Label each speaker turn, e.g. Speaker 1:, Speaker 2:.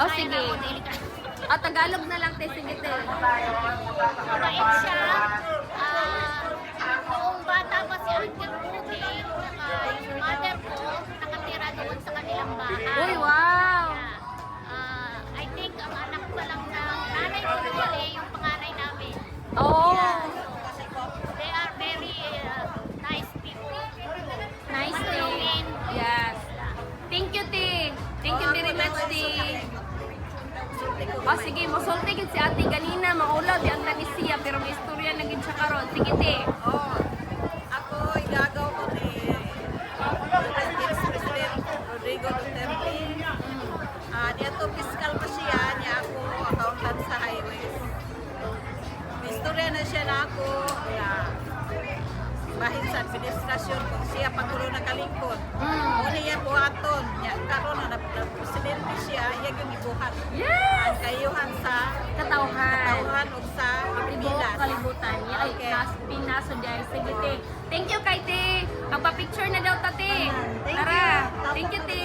Speaker 1: Oh,
Speaker 2: Kaya
Speaker 1: sige.
Speaker 2: na ako, dili ka.
Speaker 1: Tagalog na lang, te. Sige, te.
Speaker 2: Mabait siya. Noong bata pa si Uncle Rudy, saka yung mother ko, nakatira doon sa kanilang bahay.
Speaker 1: Uy, wow!
Speaker 2: I think ang anak pa lang ng nanay ko na mali, yung panganay namin.
Speaker 1: Oh,
Speaker 2: They are very nice people.
Speaker 1: nice, te.
Speaker 2: Matulungin.
Speaker 1: Yes. Thank you, te. Thank you very much, te. Oh, sige, musulti gid si ate ganina, maulaw di ang tanisiya, pero may istorya na gid siya karon. Sige, te.
Speaker 3: Oh, ako igagaw ko ni President Rodrigo Duterte. Diato fiscal pa siya, niya ako accountant sa highways. Istorya na siya na ako na bahin sa administrasyon kung siya pangulo na kalingkod. Una niya buhaton, niya karon na presidente siya, iya yung ibuhat.
Speaker 1: Yes!
Speaker 3: Ang kayuhan sa
Speaker 1: Katawhan.
Speaker 3: tauhan o sa
Speaker 1: Tibuok
Speaker 3: Pilipinas.
Speaker 1: kalibutan. Ay,
Speaker 3: Okay.
Speaker 1: Pinaso dahil. Sige, te. Thank you, kay te. Magpa-picture na daw, tate.
Speaker 3: Thank
Speaker 1: Tara.
Speaker 3: you.
Speaker 1: Thank you, te.